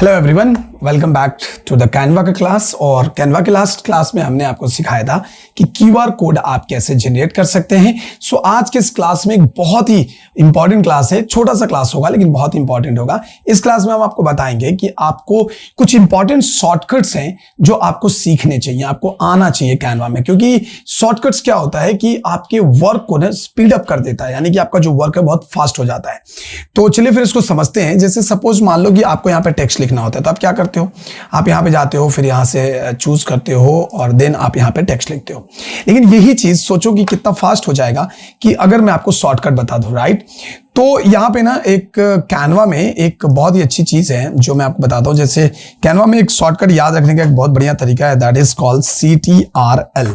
Hello everyone, welcome back to the Canva का क्लास। और कैनवा के लास्ट क्लास में हमने आपको सिखाया था कि क्यूआर कोड आप कैसे जनरेट कर सकते हैं। सो आज के इस क्लास में एक बहुत ही इंपॉर्टेंट क्लास है। छोटा सा क्लास होगा लेकिन बहुत इंपॉर्टेंट होगा। इस क्लास में हम आपको बताएंगे कि आपको कुछ इंपॉर्टेंट शॉर्टकट्स हैं जो आपको सीखने चाहिए, आपको आना चाहिए कैनवा में। क्योंकि शॉर्टकट्स क्या होता है कि आपके वर्क को ना स्पीड अप कर देता है, यानी कि आपका जो वर्क है बहुत फास्ट हो जाता है। तो चलिए फिर इसको समझते हैं। जैसे सपोज मान लो कि आपको यहाँ पे टेक्स्ट लिखना होता है, तो आप क्या करते हो, आप यहाँ पे जाते हो, फिर यहाँ से चूज करते हो और देन आप यहाँ पे टेक्स्ट लिखते हो। लेकिन यही चीज सोचो कि कितना फास्ट हो जाएगा कि अगर मैं आपको शॉर्टकट बता दूं, राइट। तो यहाँ पे ना एक कैनवा में एक बहुत ही अच्छी चीज है जो मैं आपको बताता हूँ। जैसे कैनवा में एक शॉर्टकट याद रखने का एक बहुत बढ़िया तरीका है, दैट इज कॉल्ड CTRL।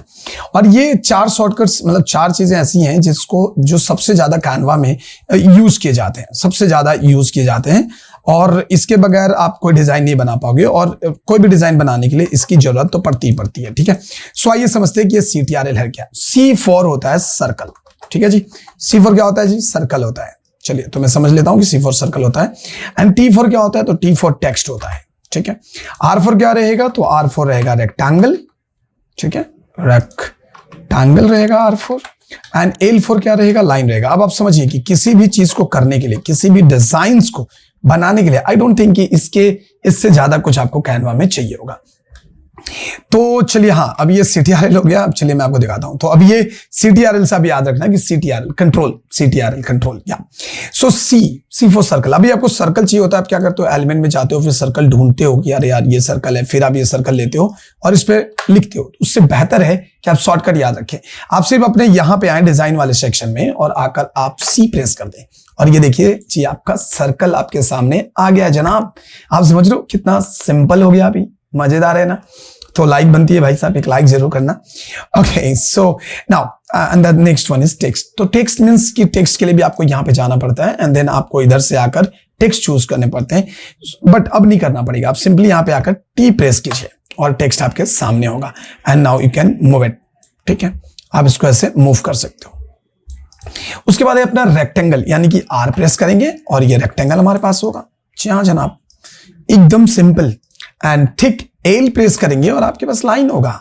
और ये चार शॉर्टकट्स, मतलब चार चीजें ऐसी हैं जिसको जो सबसे ज्यादा कैनवा में यूज किए जाते हैं, सबसे ज्यादा यूज किए जाते हैं। और इसके बगैर आप कोई डिजाइन नहीं बना पाओगे, और कोई भी डिजाइन बनाने के लिए इसकी जरूरत तो पड़ती है, ठीक है। सो आइए समझते हैं कि ये CTRL है क्या। C4 होता है सर्कल, ठीक है जी। C4 क्या होता है जी, सर्कल होता है। चलिए तो मैं समझ लेता हूं कि C4 सर्कल होता है। एंड T4 क्या होता है, तो T4 टेक्स्ट होता है, ठीक है। R4 क्या रहेगा, तो R4 रहेगा रेक्टेंगल, ठीक है, रेक्टेंगल रहेगा R4। एंड L4 क्या रहेगा, लाइन रहेगा। अब आप समझिए कि किसी भी चीज को करने के लिए, किसी भी डिजाइन्स को बनाने के लिए आई डोंट थिंक कि इससे ज्यादा कुछ आपको कैनवा में चाहिए होगा। तो चलिए, हाँ, अब ये CTRL हो गया। अब चलिए मैं आपको दिखाता हूं। तो अब ये CTRL से अब याद रखना कि CTRL कंट्रोल, CTRL कंट्रोल, या सो C4 सर्कल। अभी आपको सर्कल चाहिए होता है, आप क्या करते हो, एलिमेंट में जाते हो, फिर सर्कल ढूंढते हो कि यार ये सर्कल है, फिर आप ये सर्कल लेते हो और इस पे लिखते हो। उससे बेहतर है कि आप शॉर्टकट याद रखें। आप सिर्फ अपने यहां पे आए डिजाइन वाले सेक्शन में और आकर आप C प्रेस कर दें, और ये देखिए जी आपका सर्कल आपके सामने आ गया जनाब। आप समझ रहे हो कितना सिंपल हो गया, अभी मजेदार है ना। तो लाइक बनती है भाई साहब, एक लाइक जरूर करना। Okay, so now and the next one is text. तो टेक्स्ट मींस कि टेक्स्ट के लिए भी आपको यहाँ पे जाना पड़ता है एंड देन आपको इधर से आकर टेक्स्ट चूज करने पड़ते हैं। बट अब नहीं करना पड़ेगा, आप सिंपली यहाँ पे आकर T प्रेस कीजिए और टेक्स्ट आपके सामने होगा। And now you can move it, ठीक है। आप इसको ऐसे मूव कर सकते हो। उसके बाद अपना रेक्टेंगल यानी कि R प्रेस करेंगे और ये रेक्टेंगल हमारे पास होगा। जी हाँ जनाब, एकदम सिंपल। एंड ठीक L प्रेस करेंगे और आपके पास लाइन होगा।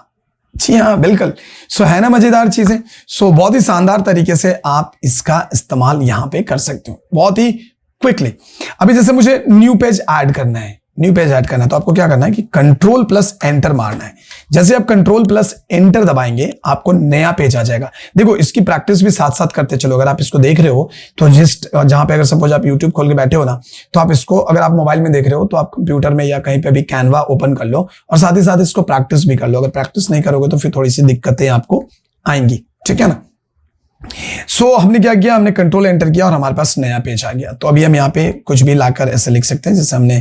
जी हाँ बिल्कुल। सो है ना मजेदार चीजें। सो बहुत ही शानदार तरीके से आप इसका इस्तेमाल यहां पे कर सकते हो, बहुत ही क्विकली। अभी जैसे मुझे न्यू पेज ऐड करना है, तो आपको क्या करना है कि कंट्रोल प्लस एंटर मारना है। जैसे आप कंट्रोल प्लस एंटर दबाएंगे आपको नया पेज आ जाएगा। देखो इसकी प्रैक्टिस भी साथ साथ करते चलो। अगर आप इसको देख रहे हो तो जस्ट जहां पे अगर सपोज आप यूट्यूब खोल के बैठे हो ना, तो आप इसको, अगर आप मोबाइल में देख रहे हो तो आप कंप्यूटर में या कहीं पे भी कैनवा ओपन कर लो और साथ ही साथ इसको प्रैक्टिस भी कर लो। अगर प्रैक्टिस नहीं करोगे तो फिर थोड़ी सी दिक्कतें आपको आएंगी, ठीक है ना। सो हमने क्या किया, हमने कंट्रोल एंटर किया और हमारे पास नया पेज आ गया। तो अभी हम यहाँ पे कुछ भी लाकर ऐसे लिख सकते हैं, जैसे हमने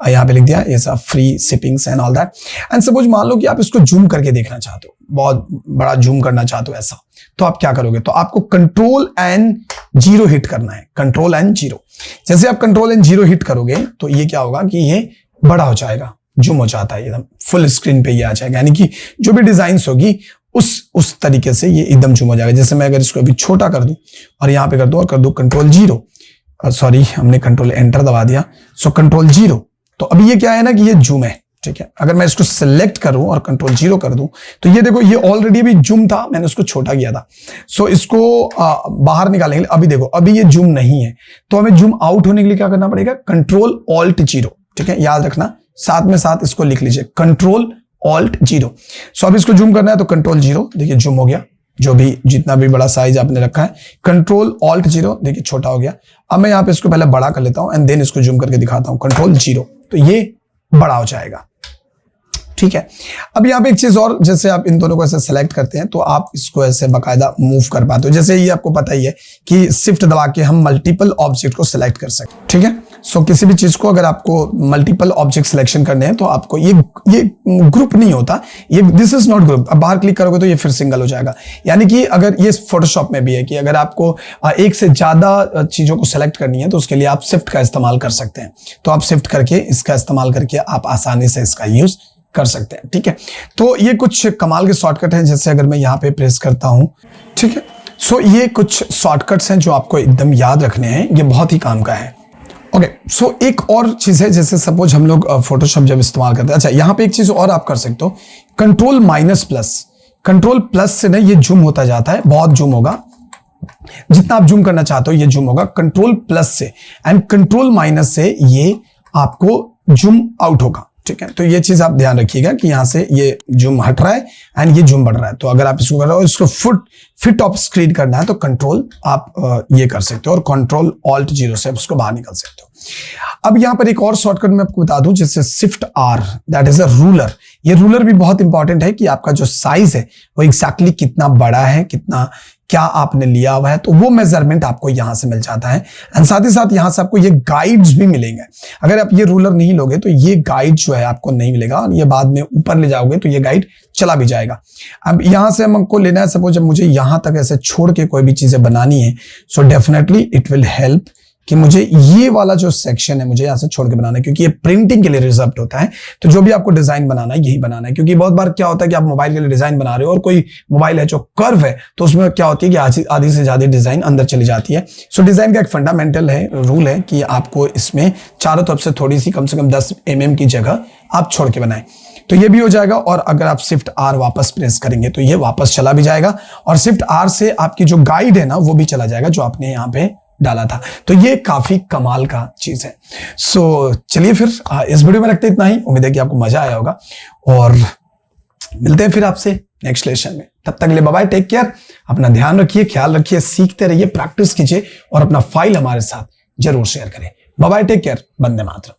यहाँ पे लिख दिया ये सब free shippings and all that. And suppose मान लो कि आप इसको जूम करके देखना चाहते हो, बहुत बड़ा जूम करना चाहते हो ऐसा, तो आप क्या करोगे, तो आपको Ctrl+0 हिट करना है। Ctrl+0, जैसे आप Ctrl+0 हिट करोगे तो ये क्या होगा कि ये बड़ा हो जाएगा, जूम हो जाता है, एकदम फुल स्क्रीन पे ये आ जाएगा। यानी कि जो भी डिजाइन्स होगी उस तरीके से ये एकदम जूम हो जाएगा। जैसे मैं अगर इसको अभी छोटा कर दूं और यहाँ पे कर दूं और कर दूं Ctrl+0, सॉरी हमने कंट्रोल एंटर दबा दिया, सो Ctrl+0, तो अभी ये क्या है ना कि ये जूम है, ठीक है। अगर मैं इसको सिलेक्ट करूं और Ctrl+0 कर दूं तो ये देखो ये ऑलरेडी अभी जूम था, मैंने उसको छोटा किया था। सो इसको बाहर निकालेंगे। अभी देखो अभी ये जूम नहीं है, तो हमें जूम आउट होने के लिए क्या करना पड़ेगा, Ctrl+Alt+0, ठीक है। याद रखना, साथ में साथ इसको लिख लीजिए, Ctrl+Alt+0। सो अब इसको जूम करना है तो Ctrl+0, देखिए जूम हो गया, जो भी जितना भी बड़ा साइज आपने रखा है। Ctrl+Alt+0, देखिए छोटा हो गया। अब मैं यहाँ पे इसको पहले बड़ा कर लेता हूं एंड देन इसको जूम करके दिखाता हूं, Ctrl+0, तो ये बड़ा हो जाएगा, ठीक है। अब यहाँ पे एक चीज और, जैसे आप इन दोनों को ऐसे सेलेक्ट करते हैं तो आप इसको ऐसे बाकायदा मूव कर पाते हो। जैसे ये आपको पता ही है कि शिफ्ट दबा के हम मल्टीपल ऑब्जेक्ट को सिलेक्ट कर सकते हैं, ठीक है। सो किसी भी चीज को अगर आपको मल्टीपल ऑब्जेक्ट सिलेक्शन करने हैं तो आपको ये ग्रुप नहीं होता, ये दिस इज नॉट ग्रुप। अब बाहर क्लिक करोगे तो ये फिर सिंगल हो जाएगा। यानी कि अगर ये फोटोशॉप में भी है कि अगर आपको एक से ज्यादा चीजों को सिलेक्ट करनी है तो उसके लिए आप शिफ्ट का इस्तेमाल कर सकते हैं। तो आप शिफ्ट करके इसका इस्तेमाल करके आप आसानी से इसका यूज कर सकते हैं, ठीक है। तो ये कुछ कमाल के शॉर्टकट हैं। जैसे अगर मैं यहाँ पे प्रेस करता हूं, ठीक है। सो ये कुछ शॉर्टकट्स हैं जो आपको एकदम याद रखने हैं, ये बहुत ही काम का है। ओके सो एक और चीज है, जैसे सपोज हम लोग फोटोशॉप जब इस्तेमाल करते हैं, अच्छा यहाँ पे एक चीज और आप कर सकते हो, control minus plus. Control plus से ना ये जूम होता जाता है, बहुत जूम होगा, जितना आप जूम करना चाहते हो ये जूम होगा कंट्रोल प्लस से, एंड कंट्रोल माइनस से ये आपको जूम आउट होगा। ठीक है, तो ये चीज आप ध्यान रखिएगा कि यहां से ये जूम हट रहा है एंड ये जूम बढ़ रहा है। तो अगर आप इसको कर रहे हो, इसको फिट ऑफ स्क्रीन करना है तो कंट्रोल आप ये कर सकते हो, और कंट्रोल ऑल्ट 0 से आप उसको बाहर निकल सकते हो। अब यहां पर एक और शॉर्टकट मैं आपको बता दूं, जिससे shift R, that is a ruler. ये रूलर भी बहुत इंपॉर्टेंट है कि आपका जो साइज है वो एग्जैक्टली कितना बड़ा है, कितना क्या आपने लिया हुआ है, तो वो मेजरमेंट आपको यहां से मिल जाता है। एंड साथ ही साथ यहां से आपको ये गाइड्स भी मिलेंगे। अगर आप ये रूलर नहीं लोगे तो ये गाइड जो है आपको नहीं मिलेगा, और ये बाद में ऊपर ले जाओगे तो ये गाइड चला भी जाएगा। अब यहां से हमको लेना है, सपोज जब मुझे यहां तक ऐसे छोड़ के कोई भी चीजें बनानी है, so definitely it will help कि मुझे ये वाला जो सेक्शन है मुझे यहां से छोड़ के बनाना है, क्योंकि ये प्रिंटिंग के लिए रिजर्व होता है। तो जो भी आपको डिजाइन बनाना है यही बनाना है, क्योंकि बहुत बार क्या होता है कि आप मोबाइल के लिए डिजाइन बना रहे हो और कोई मोबाइल है जो कर्व है, तो उसमें क्या होती है कि आधी से ज्यादा डिजाइन अंदर चली जाती है। सो डिजाइन का एक फंडामेंटल है, रूल है कि आपको इसमें चारों तरफ से थोड़ी सी कम से कम 10 mm की जगह आप छोड़ के बनाएं। तो ये भी हो जाएगा, और अगर आप शिफ्ट R वापस प्रेस करेंगे तो ये वापस चला भी जाएगा, और शिफ्ट R से आपकी जो गाइड है ना वो भी चला जाएगा जो आपने यहाँ पे डाला था। तो ये काफी कमाल का चीज है। सो चलिए फिर इस वीडियो में रखते इतना ही। उम्मीद है कि आपको मजा आया होगा, और मिलते हैं फिर आपसे नेक्स्ट लेसन में। तब तक के लिए बाय बाय, टेक केयर, अपना ध्यान रखिए, ख्याल रखिए, सीखते रहिए, प्रैक्टिस कीजिए, और अपना फाइल हमारे साथ जरूर शेयर करें। Bye bye, take care, Vande Mataram.